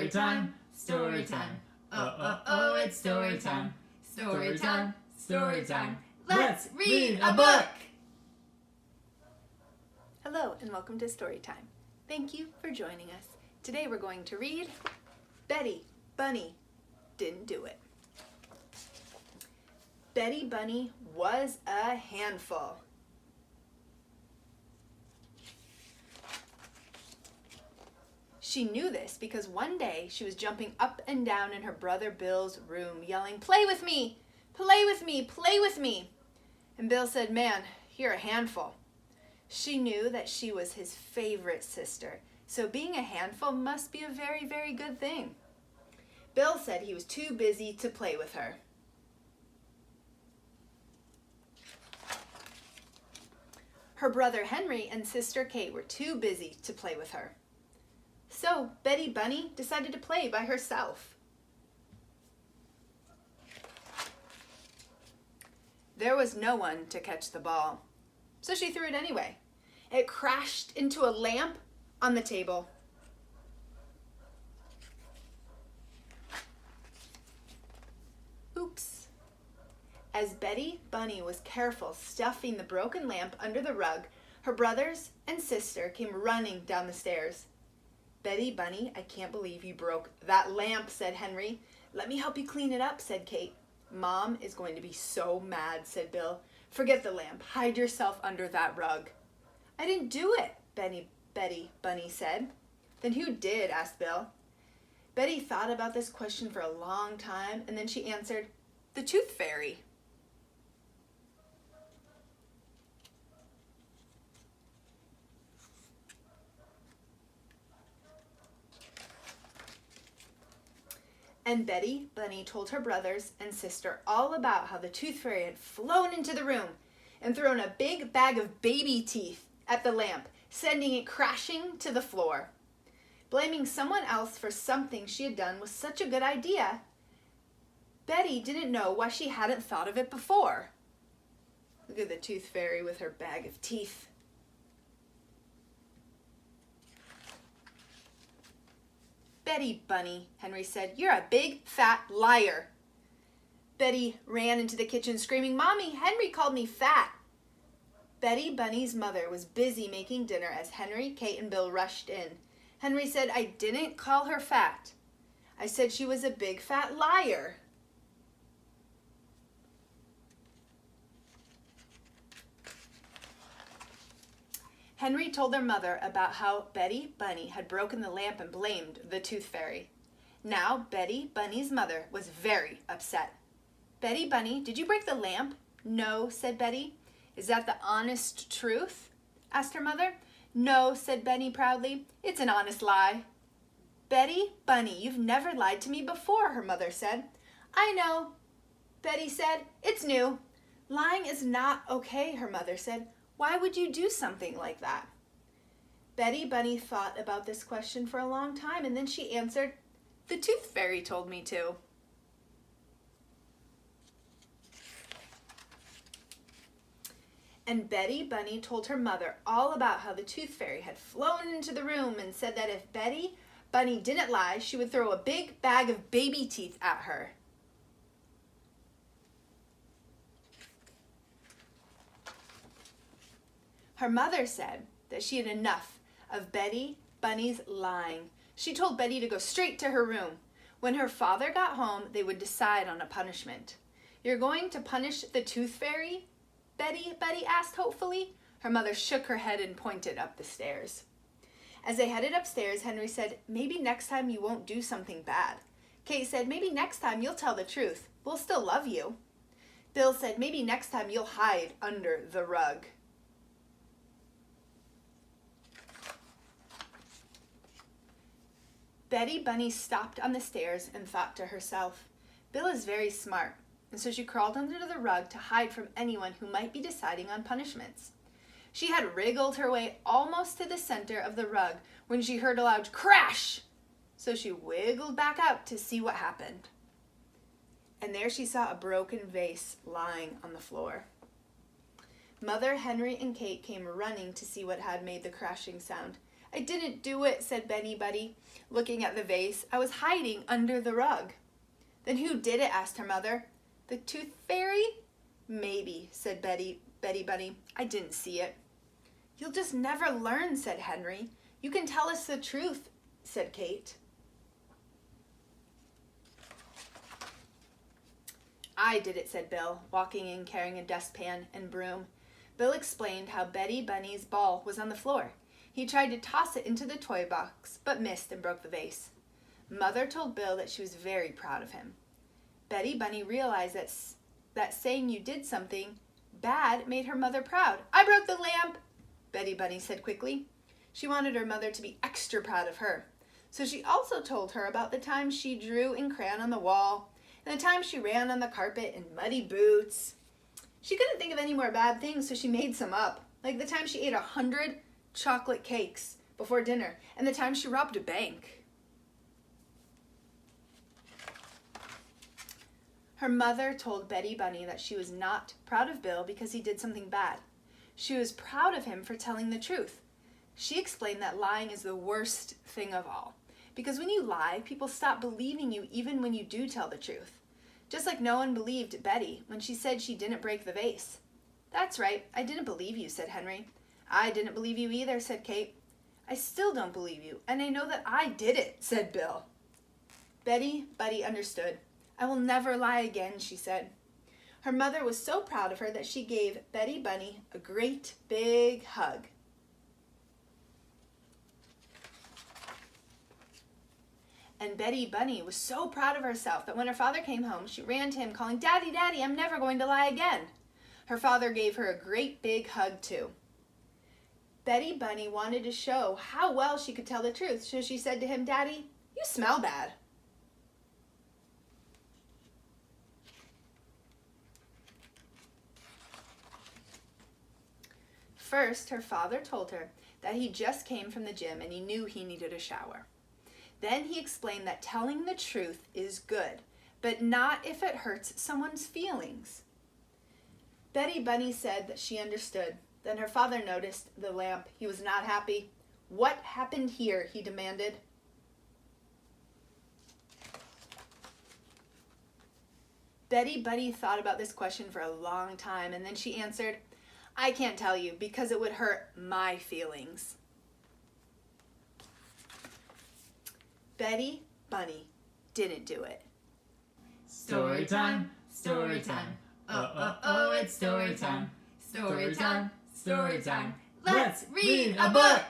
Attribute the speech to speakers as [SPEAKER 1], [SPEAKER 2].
[SPEAKER 1] Story time, story time. Oh, it's story time. Story time, story time. Let's read a book!
[SPEAKER 2] Hello and welcome to Storytime. Thank you for joining us. Today we're going to read Betty Bunny Didn't Do It. Betty Bunny was a handful. She knew this because one day she was jumping up and down in her brother Bill's room, yelling, "Play with me! Play with me! Play with me!" And Bill said, "Man, you're a handful." She knew that she was his favorite sister, so being a handful must be a very, very good thing. Bill said he was too busy to play with her. Her brother Henry and sister Kate were too busy to play with her. So Betty Bunny decided to play by herself. There was no one to catch the ball, so she threw it anyway. It crashed into a lamp on the table. Oops. As Betty Bunny was careful stuffing the broken lamp under the rug, her brothers and sister came running down the stairs. "Betty Bunny, I can't believe you broke that lamp," said Henry. "Let me help you clean it up," said Kate. "Mom is going to be so mad," said Bill. "Forget the lamp. Hide yourself under that rug." "I didn't do it," Betty Bunny said. "Then who did?" asked Bill. Betty thought about this question for a long time, and then she answered, "The Tooth Fairy." And Betty Bunny told her brothers and sister all about how the Tooth Fairy had flown into the room and thrown a big bag of baby teeth at the lamp, sending it crashing to the floor. Blaming someone else for something she had done was such a good idea. Betty didn't know why she hadn't thought of it before. Look at the Tooth Fairy with her bag of teeth. "Betty Bunny," Henry said, "you're a big fat liar." Betty ran into the kitchen screaming, "Mommy, Henry called me fat." Betty Bunny's mother was busy making dinner as Henry, Kate, and Bill rushed in. Henry said, "I didn't call her fat. I said she was a big fat liar." Henry told their mother about how Betty Bunny had broken the lamp and blamed the Tooth Fairy. Now Betty Bunny's mother was very upset. "Betty Bunny, did you break the lamp?" "No," said Betty. "Is that the honest truth?" asked her mother. "No," said Betty proudly. "It's an honest lie." "Betty Bunny, you've never lied to me before," her mother said. "I know," Betty said. "It's new." "Lying is not okay," her mother said. "Why would you do something like that?" Betty Bunny thought about this question for a long time, and then she answered, "The Tooth Fairy told me to." And Betty Bunny told her mother all about how the Tooth Fairy had flown into the room and said that if Betty Bunny didn't lie, she would throw a big bag of baby teeth at her. Her mother said that she had enough of Betty Bunny's lying. She told Betty to go straight to her room. When her father got home, they would decide on a punishment. "You're going to punish the Tooth Fairy?" Betty asked hopefully. Her mother shook her head and pointed up the stairs. As they headed upstairs, Henry said, "Maybe next time you won't do something bad." Kate said, "Maybe next time you'll tell the truth. We'll still love you." Bill said, "Maybe next time you'll hide under the rug." Betty Bunny stopped on the stairs and thought to herself, "Bill is very smart," and so she crawled under the rug to hide from anyone who might be deciding on punishments. She had wriggled her way almost to the center of the rug when she heard a loud crash, so she wiggled back out to see what happened. And there she saw a broken vase lying on the floor. Mother, Henry, and Kate came running to see what had made the crashing sound. "I didn't do it," said Betty Bunny, looking at the vase. "I was hiding under the rug." "Then who did it?" asked her mother. "The Tooth Fairy?" "Maybe," said Betty Bunny. "I didn't see it." "You'll just never learn," said Henry. "You can tell us the truth," said Kate. "I did it," said Bill, walking in carrying a dustpan and broom. Bill explained how Betty Bunny's ball was on the floor. He tried to toss it into the toy box, but missed and broke the vase. Mother told Bill that she was very proud of him. Betty Bunny realized that saying you did something bad made her mother proud. "I broke the lamp," Betty Bunny said quickly. She wanted her mother to be extra proud of her. So she also told her about the time she drew in crayon on the wall, and the time she ran on the carpet in muddy boots. She couldn't think of any more bad things, so she made some up, like the time she ate 100 chocolate cakes before dinner, and the time she robbed a bank. Her mother told Betty Bunny that she was not proud of Bill because he did something bad. She was proud of him for telling the truth. She explained that lying is the worst thing of all, because when you lie, people stop believing you even when you do tell the truth. Just like no one believed Betty when she said she didn't break the vase. "That's right, I didn't believe you," said Henry. "I didn't believe you either," said Kate. "I still don't believe you, and I know that I did it," said Bill. Betty Bunny understood. "I will never lie again," she said. Her mother was so proud of her that she gave Betty Bunny a great big hug. And Betty Bunny was so proud of herself that when her father came home, she ran to him calling, "Daddy, Daddy, I'm never going to lie again." Her father gave her a great big hug too. Betty Bunny wanted to show how well she could tell the truth, so she said to him, "Daddy, you smell bad." First, her father told her that he just came from the gym and he knew he needed a shower. Then he explained that telling the truth is good, but not if it hurts someone's feelings. Betty Bunny said that she understood. Then her father noticed the lamp. He was not happy. "What happened here?" he demanded. Betty Bunny thought about this question for a long time, and then she answered, "I can't tell you because it would hurt my feelings." Betty Bunny didn't do it.
[SPEAKER 1] Story time, story time. Oh, it's story time. Story time, story time. Let's read a book!